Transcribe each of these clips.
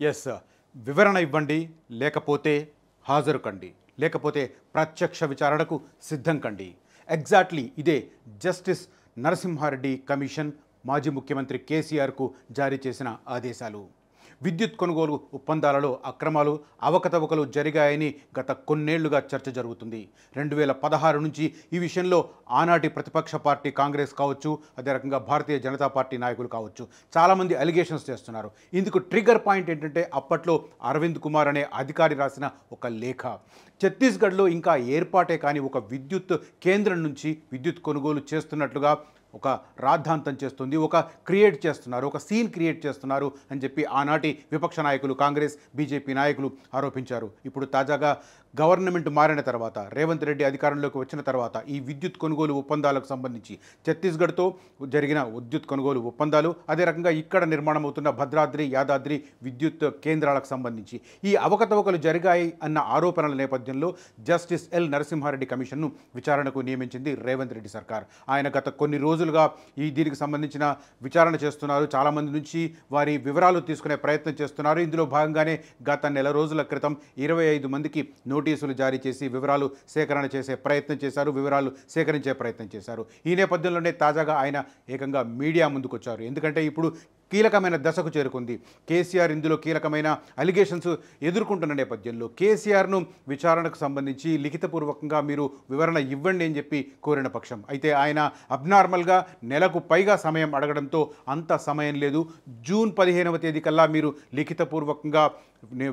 Yes వివరణ ఇవ్వండి, లేకపోతే హాజరు కండి, లేకపోతే ప్రత్యక్ష విచారణకు సిద్ధం కండి. ఎగ్జాక్ట్లీ ఇదే జస్టిస్ నరసింహారెడ్డి కమిషన్ మాజీ ముఖ్యమంత్రి కేసీఆర్కు జారీ చేసిన ఆదేశాలు. విద్యుత్ కొనుగోలు ఒప్పందాలలో అక్రమాలు, అవకతవకలు జరిగాయని గత కొన్నేళ్లుగా చర్చ జరుగుతుంది. 2016 నుంచి ఈ విషయంలో ఆనాటి ప్రతిపక్ష పార్టీ కాంగ్రెస్ కావచ్చు, అదే రకంగా భారతీయ జనతా పార్టీ నాయకులు కావచ్చు, చాలామంది అలిగేషన్స్ చేస్తున్నారు. ఇందుకు ట్రిగ్గర్ పాయింట్ ఏంటంటే అప్పట్లో అరవింద్ కుమార్ అనే అధికారి రాసిన ఒక లేఖ. ఛత్తీస్గఢ్లో ఇంకా ఏర్పాటే కానీ ఒక విద్యుత్ కేంద్రం నుంచి విద్యుత్ కొనుగోలు చేస్తున్నట్లుగా ఒక రాద్ధాంతం చేస్తుంది, క్రియేట్ చేస్తున్నారు, ఒక సీన్ క్రియేట్ చేస్తున్నారు అని చెప్పి ఆనాటి విపక్ష నాయకులు, కాంగ్రెస్ బీజేపీ నాయకులు ఆరోపించారు. ఇప్పుడు తాజాగా గవర్నమెంట్ మారిన తర్వాత, రేవంత్ రెడ్డి అధికారంలోకి వచ్చిన తర్వాత ఈ విద్యుత్ కొనుగోలు ఒప్పందాలకు సంబంధించి ఛత్తీస్గఢ్తో జరిగిన విద్యుత్ కొనుగోలు ఒప్పందాలు, అదే రకంగా ఇక్కడ నిర్మాణం అవుతున్న భద్రాద్రి, యాదాద్రి విద్యుత్ కేంద్రాలకు సంబంధించి ఈ అవకతవకలు జరిగాయి అన్న ఆరోపణల నేపథ్యంలో జస్టిస్ ఎల్ నరసింహారెడ్డి కమిషన్ను విచారణకు నియమించింది రేవంత్ రెడ్డి సర్కార్. ఆయన గత కొన్ని రోజులుగా దీనికి సంబంధించిన విచారణ చేస్తున్నారు. చాలామంది నుంచి వారి వివరాలు తీసుకునే ప్రయత్నం చేస్తున్నారు. ఇందులో భాగంగానే గత నెల రోజుల క్రితం 25 మందికి నోటీసులు జారీ చేసి వివరాలు సేకరించే ప్రయత్నం చేశారు. ఈ నేపథ్యంలోనే తాజాగా ఆయన ఏకంగా మీడియా ముందుకు వచ్చారు. ఎందుకంటే ఇప్పుడు కీలకమైన దశకు చేరుకుంది. కేసీఆర్ ఇందులో కీలకమైన అలిగేషన్స్ ఎదుర్కొంటున్న నేపథ్యంలో కేసీఆర్ను విచారణకు సంబంధించి లిఖితపూర్వకంగా మీరు వివరణ ఇవ్వండి అని చెప్పి కోరిన పక్షం అయితే ఆయన అబ్నార్మల్గా నెలకు పైగా సమయం అడగడంతో అంత సమయం లేదు, జూన్ 15వ తేదీ కల్లా మీరు లిఖితపూర్వకంగా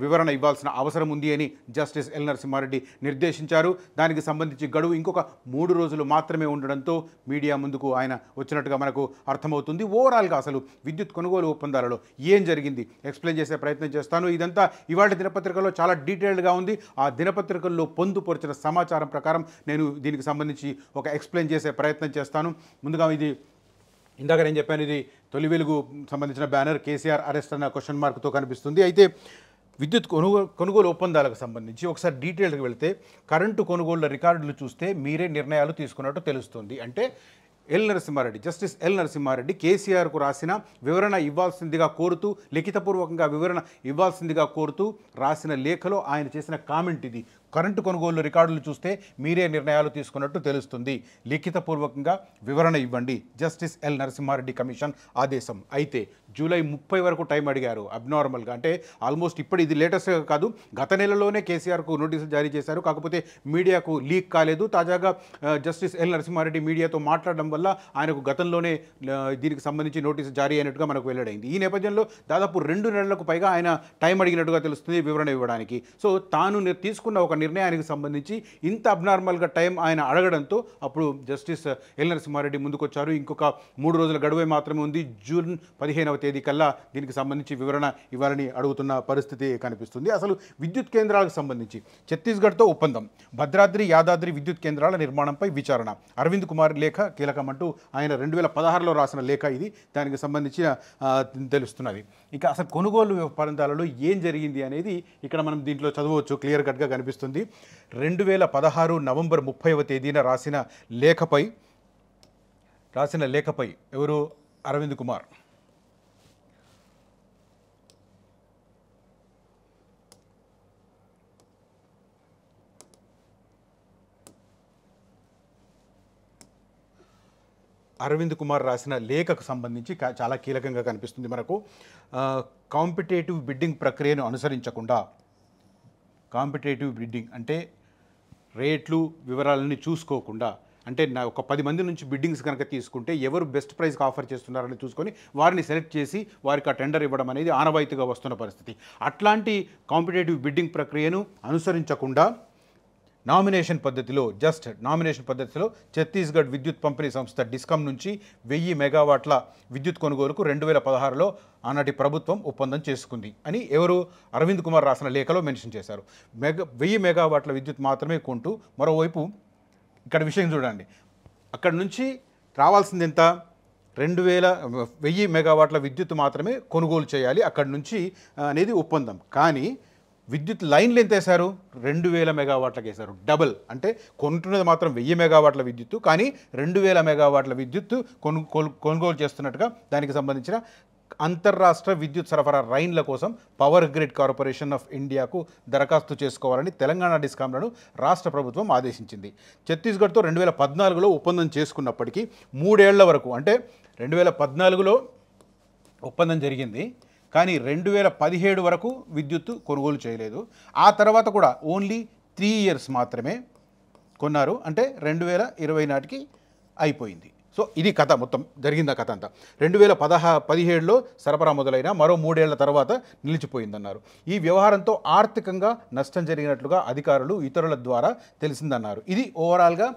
వివరణ ఇవ్వాల్సిన అవసరం ఉంది అని జస్టిస్ ఎల్ నరసింహారెడ్డి నిర్దేశించారు. దానికి సంబంధించి గడువు ఇంకొక 3 రోజులు మాత్రమే ఉండడంతో మీడియా ముందుకు ఆయన వచ్చినట్టుగా మనకు అర్థమవుతుంది. ఓవరాల్గా అసలు విద్యుత్ కొనుగోలు ఒప్పందాలలో ఏం జరిగింది ఎక్స్ప్లెయిన్ చేసే ప్రయత్నం చేస్తాను. ఇదంతా ఇవాళ దినపత్రికలో చాలా డీటెయిల్డ్గా ఉంది. ఆ దినపత్రికల్లో పొందుపరిచిన సమాచారం ప్రకారం నేను దీనికి సంబంధించి ఒక ఎక్స్ప్లెయిన్ చేసే ప్రయత్నం చేస్తాను. ముందుగా ఇందాక నేను చెప్పాను, ఇది తొలి వెలుగు సంబంధించిన బ్యానర్. కేసీఆర్ అరెస్ట్ అన్న క్వశ్చన్ మార్క్తో కనిపిస్తుంది. అయితే విద్యుత్ కొనుగోలు ఒప్పందాలకు సంబంధించి ఒకసారి డీటెయిల్గా వెళితే కరెంటు కొనుగోళ్ల రికార్డులు చూస్తే మీరే నిర్ణయాలు తీసుకున్నట్టు తెలుస్తుంది. అంటే జస్టిస్ ఎల్ నరసింహారెడ్డి కేసీఆర్కు రాసిన వివరణ ఇవ్వాల్సిందిగా కోరుతూ, లిఖితపూర్వకంగా వివరణ ఇవ్వాల్సిందిగా కోరుతూ రాసిన లేఖలో ఆయన చేసిన కామెంట్ ఇది. కరెంటు కొనుగోలు రికార్డులు చూస్తే మీరే నిర్ణయాలు తీసుకున్నట్టు తెలుస్తుంది, లిఖితపూర్వకంగా వివరణ ఇవ్వండి, జస్టిస్ ఎల్ నరసింహారెడ్డి కమిషన్ ఆదేశం. అయితే జూలై 30 వరకు టైం అడిగారు అబ్నార్మల్గా. అంటే ఆల్మోస్ట్ ఇప్పుడు ఇది లేటెస్ట్గా కాదు, గత నెలలోనే కేసీఆర్కు నోటీసులు జారీ చేశారు. కాకపోతే మీడియాకు లీక్ కాలేదు. తాజాగా జస్టిస్ ఎల్ నరసింహారెడ్డి మీడియాతో మాట్లాడడం వల్ల ఆయనకు గతంలోనే దీనికి సంబంధించి నోటీసు జారీ అయినట్టుగా మనకు వెల్లడైంది. ఈ నేపథ్యంలో దాదాపు 2 నెలలకు పైగా ఆయన టైం అడిగినట్టుగా తెలుస్తుంది వివరణ ఇవ్వడానికి. సో తాను తీసుకున్న ఒక నిర్ణయానికి సంబంధించి ఇంత అబ్నార్మల్గా టైం ఆయన అడగడంతో అప్పుడు జస్టిస్ ఎల్ నరసింహారెడ్డి ముందుకొచ్చారు. ఇంకొక 3 రోజుల గడువే మాత్రమే ఉంది, జూన్ 15వ తేదీ కల్లా దీనికి సంబంధించి వివరణ ఇవ్వాలని అడుగుతున్న పరిస్థితి కనిపిస్తుంది. అసలు విద్యుత్ కేంద్రాలకు సంబంధించి ఛత్తీస్గఢ్తో ఒప్పందం, భద్రాద్రి, యాదాద్రి విద్యుత్ కేంద్రాల నిర్మాణంపై విచారణ, అరవింద్ కుమార్ లేఖ కీలకమంటూ ఆయన 2016లో రాసిన లేఖ ఇది. దానికి సంబంధించిన తెలుస్తున్నది. ఇక అసలు కొనుగోలు ఒప్పందాలలో ఏం జరిగింది అనేది ఇక్కడ మనం దీంట్లో చదవచ్చు, క్లియర్ కట్గా కనిపిస్తుంది. 2016 నవంబర్ 30వ తేదీన రాసిన లేఖపై ఎవరు? అరవింద్ కుమార్. అరవింద్ కుమార్ రాసిన లేఖకు సంబంధించి చాలా కీలకంగా కనిపిస్తుంది మనకు. కాంపిటేటివ్ బిడ్డింగ్ ప్రక్రియను అనుసరించకుండా, కాంపిటేటివ్ బిడ్డింగ్ అంటే రేట్లు వివరాలని చూసుకోకుండా, అంటే ఒక 10 మంది నుంచి బిడ్డింగ్స్ కనుక తీసుకుంటే ఎవరు బెస్ట్ ప్రైస్కి ఆఫర్ చేస్తున్నారని చూసుకొని వారిని సెలెక్ట్ చేసి వారికి ఆ టెండర్ ఇవ్వడం అనేది ఆనవాయితీగా వస్తున్న పరిస్థితి. అట్లాంటి కాంపిటేటివ్ బిడ్డింగ్ ప్రక్రియను అనుసరించకుండా నామినేషన్ పద్ధతిలో ఛత్తీస్గఢ్ విద్యుత్ పంపిణీ సంస్థ డిస్కమ్ నుంచి 1000 మెగావాట్ల విద్యుత్ కొనుగోలుకు 2016లో ఆనాటి ప్రభుత్వం ఒప్పందం చేసుకుంది అని ఎవరు? అరవింద్ కుమార్ రాసిన లేఖలో మెన్షన్ చేశారు. 1000 మెగావాట్ల విద్యుత్ మాత్రమే కొంటూ, మరోవైపు ఇక్కడ విషయం చూడండి, అక్కడ నుంచి రావాల్సింది ఎంత? 1000 మెగావాట్ల విద్యుత్ మాత్రమే కొనుగోలు చేయాలి అక్కడి నుంచి అనేది ఒప్పందం. కానీ విద్యుత్ లైన్లు ఎంత వేశారు? 2000 మెగావాట్లకు వేశారు. డబుల్. అంటే కొంటున్నది మాత్రం 1000 మెగావాట్ల విద్యుత్తు, కానీ 2000 మెగావాట్ల విద్యుత్తు కొనుగోలు చేస్తున్నట్టుగా దానికి సంబంధించిన అంతర్రాష్ట్ర విద్యుత్ సరఫరా రైన్ల కోసం పవర్ గ్రిడ్ కార్పొరేషన్ ఆఫ్ ఇండియాకు దరఖాస్తు చేసుకోవాలని తెలంగాణ డిస్కామ్లను రాష్ట్ర ప్రభుత్వం ఆదేశించింది. ఛత్తీస్గఢ్తో 2014లో ఒప్పందం చేసుకున్నప్పటికీ 3 ఏళ్ల వరకు, అంటే 2014లో ఒప్పందం జరిగింది కానీ 2017 వరకు విద్యుత్తు కొనుగోలు చేయలేదు. ఆ తర్వాత కూడా ఓన్లీ 3 ఇయర్స్ మాత్రమే కొన్నారు, అంటే 2020 నాటికి అయిపోయింది. సో ఇది కథ, మొత్తం జరిగింది ఆ కథ అంతా. 2017లో సరఫరా మొదలైన మరో 3 ఏళ్ల తర్వాత నిలిచిపోయిందన్నారు. ఈ వ్యవహారంతో ఆర్థికంగా నష్టం జరిగినట్లుగా అధికారులు ఇతరుల ద్వారా తెలిసిందన్నారు. ఇది ఓవరాల్గా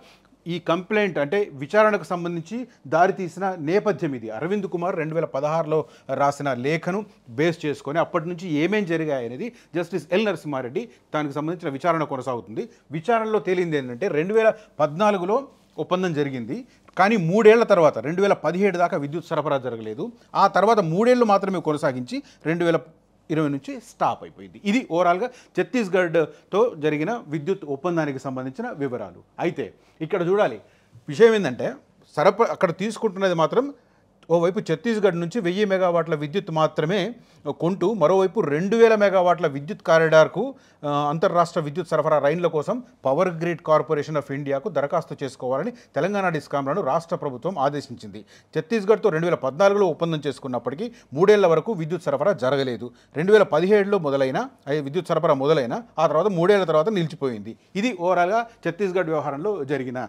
ఈ కంప్లైంట్, అంటే విచారణకు సంబంధించి దారితీసిన నేపథ్యం ఇది. అరవింద్ కుమార్ 2016లో రాసిన లేఖను బేస్ చేసుకొని అప్పటి నుంచి ఏమేం జరిగాయనేది జస్టిస్ ఎల్ నరసింహారెడ్డి దానికి సంబంధించిన విచారణ కొనసాగుతుంది. విచారణలో తేలింది ఏంటంటే 2014లో ఒప్పందం జరిగింది కానీ 3 ఏళ్ల తర్వాత 2017 దాకా విద్యుత్ సరఫరా జరగలేదు. ఆ తర్వాత 3 ఏళ్ళు మాత్రమే కొనసాగించి 2020 నుంచి స్టాప్ అయిపోయింది. ఇది ఓవరాల్గా ఛత్తీస్గఢ్తో జరిగిన విద్యుత్ ఒప్పందానికి సంబంధించిన వివరాలు. అయితే ఇక్కడ చూడాలి, విషయం ఏంటంటే అక్కడ తీసుకుంటున్నది మాత్రం ఓవైపు ఛత్తీస్గఢ్ నుంచి 1000 మెగావాట్ల విద్యుత్ మాత్రమే కొంటూ మరోవైపు 2000 మెగావాట్ల విద్యుత్ కారిడార్కు అంతర్రాష్ట్ర విద్యుత్ సరఫరా రైన్ల కోసం పవర్ గ్రిడ్ కార్పొరేషన్ ఆఫ్ ఇండియాకు దరఖాస్తు చేసుకోవాలని తెలంగాణ డిస్కామ్లను రాష్ట్ర ప్రభుత్వం ఆదేశించింది. ఛత్తీస్గఢ్తో 2014లో ఒప్పందం చేసుకున్నప్పటికీ 3 ఏళ్ల వరకు విద్యుత్ సరఫరా జరగలేదు. 2017లో విద్యుత్ సరఫరా మొదలైన ఆ తర్వాత 3 ఏళ్ల తర్వాత నిలిచిపోయింది. ఇది ఓవరాల్గా ఛత్తీస్గఢ్ వ్యవహారంలో జరిగిన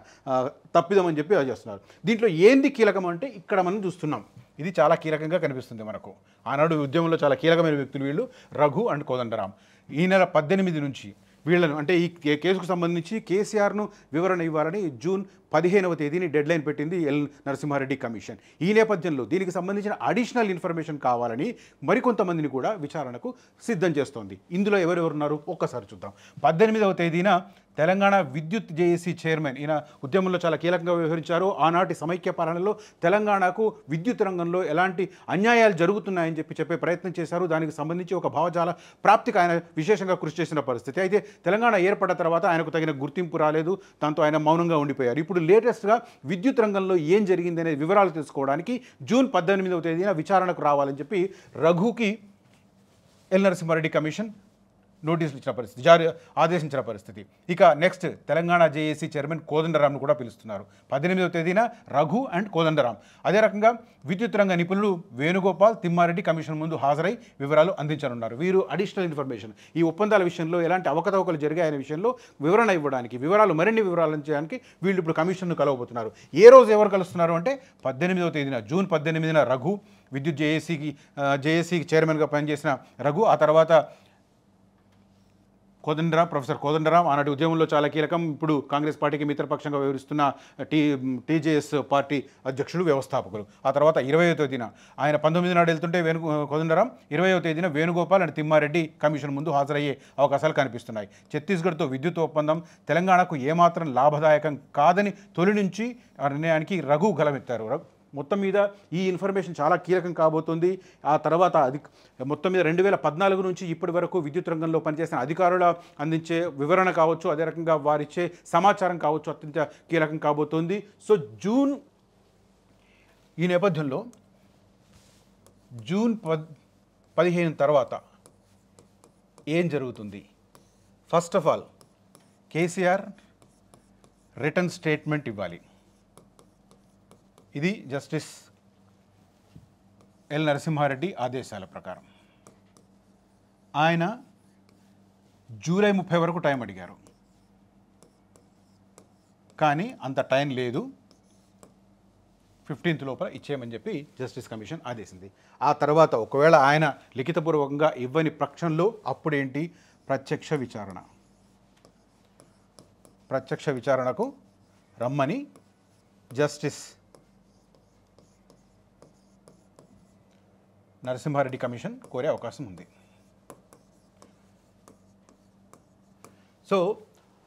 తప్పిదం అని చెప్పి చేస్తున్నారు. దీంట్లో ఏంది కీలకం అంటే ఇక్కడ మనం చూస్తున్నాం, ఇది చాలా కీలకంగా కనిపిస్తుంది మనకు. ఆనాడు ఉద్యమంలో చాలా కీలకమైన వ్యక్తులు వీళ్ళు, రఘు అండ్ కోదండరాం. ఈ నెల 18 నుంచి వీళ్ళను, అంటే ఈ కేసుకు సంబంధించి కేసీఆర్ను వివరణ ఇవ్వాలని జూన్ 15వ తేదీని డెడ్లైన్ పెట్టింది ఎల్ నరసింహారెడ్డి కమిషన్. ఈ నేపథ్యంలో దీనికి సంబంధించిన అడిషనల్ ఇన్ఫర్మేషన్ కావాలని మరికొంతమందిని కూడా విచారణకు సిద్ధం చేస్తోంది. ఇందులో ఎవరెవరున్నారు ఒక్కసారి చూద్దాం. 18వ తేదీన తెలంగాణ విద్యుత్ జేఏసీ చైర్మన్, ఈయన ఉద్యమంలో చాలా కీలకంగా వ్యవహరించారు. ఆనాటి సమైక్య పాలనలో తెలంగాణకు విద్యుత్ రంగంలో ఎలాంటి అన్యాయాలు జరుగుతున్నాయని చెప్పే ప్రయత్నం చేశారు. దానికి సంబంధించి ఒక భావజాల ప్రాప్తికి ఆయన విశేషంగా కృషి చేసిన పరిస్థితి. అయితే తెలంగాణ ఏర్పడ్డ తర్వాత ఆయనకు తగిన గుర్తింపు రాలేదు, దాంతో ఆయన మౌనంగా ఉండిపోయారు. ఇప్పుడు లేటెస్ట్గా విద్యుత్ రంగంలో ఏం జరిగింది అనే వివరాలు తెలుసుకోవడానికి జూన్ 18వ తేదీన విచారణకు రావాలని చెప్పి రఘుకి ఎల్ నరసింహారెడ్డి కమిషన్ నోటీసులు ఇచ్చిన పరిస్థితి, ఆదేశించిన పరిస్థితి. ఇక నెక్స్ట్ తెలంగాణ జేఏసీ చైర్మన్ కోదండరాంను కూడా పిలుస్తున్నారు. 18వ తేదీన రఘు అండ్ కోదండరాం. అదే రకంగా విద్యుత్ రంగ నిపుణులు వేణుగోపాల్, తిమ్మారెడ్డి కమిషన్ ముందు హాజరై వివరాలు అందించనున్నారు. వీరు అడిషనల్ ఇన్ఫర్మేషన్, ఈ ఒప్పందాల విషయంలో ఎలాంటి అవకతవకలు జరిగాయనే విషయంలో వివరణ ఇవ్వడానికి, మరిన్ని వివరాలు చేయడానికి వీళ్ళు ఇప్పుడు కమిషన్ను కలవబోతున్నారు. ఏ రోజు ఎవరు కలుస్తున్నారు అంటే 18వ తేదీన, జూన్ 18న రఘు, విద్యుత్ జేఏసీకి చైర్మన్గా పనిచేసిన రఘు, ఆ తర్వాత ప్రొఫెసర్ కోదండరాం, ఆనాటి ఉద్యమంలో చాలా కీలకం, ఇప్పుడు కాంగ్రెస్ పార్టీకి మిత్రపక్షంగా వ్యవహరిస్తున్న టీజేఎస్ పార్టీ అధ్యక్షుడు, వ్యవస్థాపకులు. ఆ తర్వాత 20వ తేదీన ఆయన 19 నాడు వెళ్తుంటే కోదండరాం, 20వ తేదీన వేణుగోపాల్ అండ్ తిమ్మారెడ్డి కమిషన్ ముందు హాజరయ్యే అవకాశాలు కనిపిస్తున్నాయి. ఛత్తీస్గఢ్తో విద్యుత్ ఒప్పందం తెలంగాణకు ఏమాత్రం లాభదాయకం కాదని తొలి నుంచి నిర్ణయానికి రఘు గలమెత్తారు. మొత్తం మీద ఈ ఇన్ఫర్మేషన్ చాలా కీలకం కాబోతుంది. ఆ తర్వాత మొత్తం మీద 2014 నుంచి ఇప్పటి వరకు విద్యుత్ రంగంలో పనిచేసిన అధికారుల అందించే వివరణ కావచ్చు, అదే రకంగా వారిచ్చే సమాచారం కావచ్చు, అత్యంత కీలకం కాబోతుంది. సో ఈ నేపథ్యంలో జూన్ 15 తర్వాత ఏం జరుగుతుంది? First of all KCR return statement ఇవ్వాలి. ఇది జస్టిస్ ఎల్ నరసింహారెడ్డి ఆదేశాల ప్రకారం. ఆయన జూలై 30 వరకు టైం అడిగారు, కానీ అంత టైం లేదు, 15th లోపల ఇచ్చేయమని చెప్పి జస్టిస్ కమిషన్ ఆదేశింది. ఆ తర్వాత ఒకవేళ ఆయన లిఖితపూర్వకంగా ఇవ్వని పక్షంలో అప్పుడేంటి? ప్రత్యక్ష విచారణకు రమ్మని జస్టిస్ నరసింహారెడ్డి కమిషన్ కోరే అవకాశం ఉంది. సో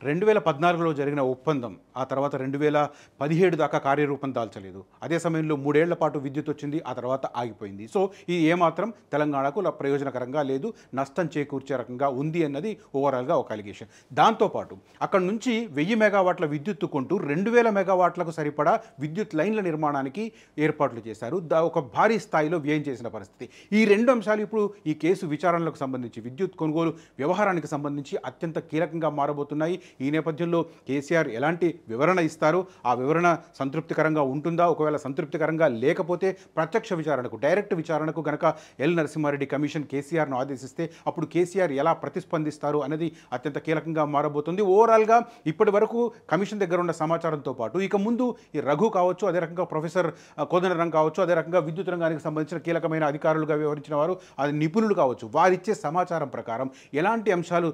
2014లో జరిగిన ఒప్పందం ఆ తర్వాత 2017 దాకా కార్యరూపం దాల్చలేదు. అదే సమయంలో 3 ఏళ్ల పాటు విద్యుత్ వచ్చింది, ఆ తర్వాత ఆగిపోయింది. సో ఇది ఏమాత్రం తెలంగాణకు ప్రయోజనకరంగా లేదు, నష్టం చేకూర్చే రకంగా ఉంది అన్నది ఓవరాల్గా ఒక అలిగేషన్. దాంతోపాటు అక్కడ నుంచి 1000 మెగావాట్ల విద్యుత్తు కొంటూ 2000 మెగావాట్లకు సరిపడా విద్యుత్ లైన్ల నిర్మాణానికి ఏర్పాట్లు చేశారు. ఒక భారీ స్థాయిలో వ్యయం చేసిన పరిస్థితి. ఈ 2 అంశాలు ఇప్పుడు ఈ కేసు విచారణలకు సంబంధించి, విద్యుత్ కొనుగోలు వ్యవహారానికి సంబంధించి అత్యంత కీలకంగా మారబోతున్నాయి. ఈ నేపథ్యంలో కేసీఆర్ ఎలాంటి వివరణ ఇస్తారు, ఆ వివరణ సంతృప్తికరంగా ఉంటుందా, ఒకవేళ సంతృప్తికరంగా లేకపోతే ప్రత్యక్ష విచారణకు, డైరెక్ట్ విచారణకు గనక ఎల్ నరసింహారెడ్డి కమిషన్ కేసీఆర్ను ఆదేశిస్తే అప్పుడు కేసీఆర్ ఎలా ప్రతిస్పందిస్తారు అనేది అత్యంత కీలకంగా మారబోతుంది. ఓవరాల్గా ఇప్పటి వరకు కమిషన్ దగ్గర ఉన్న సమాచారంతో పాటు ఇక ముందు ఈ రఘు కావచ్చు, అదే రకంగా ప్రొఫెసర్ కోదండరాం కావచ్చు, అదే రకంగా విద్యుత్ రంగానికి సంబంధించిన కీలకమైన అధికారులుగా వ్యవహరించిన వారు, అది నిపుణులు కావచ్చు, వారిచ్చే సమాచారం ప్రకారం ఎలాంటి అంశాలు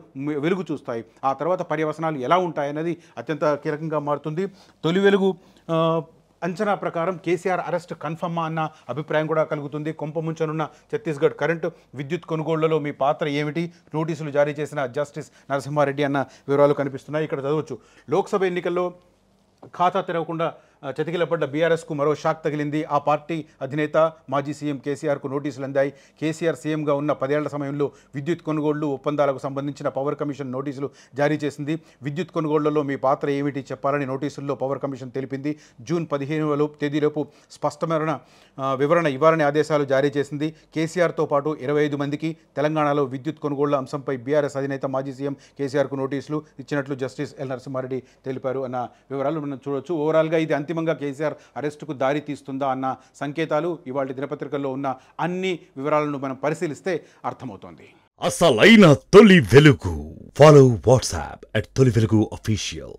వెలుగు చూస్తాయి, ఆ తర్వాత పర్యవసనాలు ఎలా ఉంటాయన్నది అత్యంత కీలకంగా మారుతుంది. తొలి వెలుగు అంచనా ప్రకారం కేసీఆర్ అరెస్ట్ కన్ఫర్మా అన్న అభిప్రాయం కూడా కలుగుతుంది. కొంపముంచనున్న ఛత్తీస్గఢ్ కరెంటు విద్యుత్ కొనుగోళ్లలో మీ పాత్ర ఏమిటి, నోటీసులు జారీ చేసిన జస్టిస్ నరసింహారెడ్డి అన్న వివరాలు కనిపిస్తున్నాయి. ఇక్కడ చదవచ్చు, లోక్సభ ఎన్నికల్లో ఖాతా తెరవకుండా చతికిలపడ్డ బీఆర్ఎస్కు మరో షాక్ తగిలింది. ఆ పార్టీ అధినేత మాజీ సీఎం కేసీఆర్కు నోటీసులు అందాయి. కేసీఆర్ సీఎంగా ఉన్న 10 ఏళ్ల సమయంలో విద్యుత్ కొనుగోళ్లు ఒప్పందాలకు సంబంధించిన పవర్ కమిషన్ నోటీసులు జారీ చేసింది. విద్యుత్ కొనుగోళ్లలో మీ పాత్ర ఏమిటి చెప్పాలని నోటీసుల్లో పవర్ కమిషన్ తెలిపింది. జూన్ 15వ తేదీలోపు స్పష్టమైన వివరణ ఇవ్వాలని ఆదేశాలు జారీ చేసింది. కేసీఆర్తో పాటు 25 మందికి తెలంగాణలో విద్యుత్ కొనుగోళ్ల అంశంపై బీఆర్ఎస్ అధినేత మాజీ సీఎం కేసీఆర్కు నోటీసులు ఇచ్చినట్లు జస్టిస్ ఎల్ నరసింహారెడ్డి తెలిపారు అన్న వివరాలు మనం చూడవచ్చు. ఓవరాల్గా ఇది అంతిమంగా కేసీఆర్ అరెస్టుకు దారి తీస్తుందా అన్న సంకేతాలు ఇవాళ దినపత్రికల్లో ఉన్న అన్ని వివరాలను మనం పరిశీలిస్తే అర్థమవుతోంది. అసలైన తొలి వెలుగు. ఫాలో వాట్సాప్ @తొలి వెలుగు official.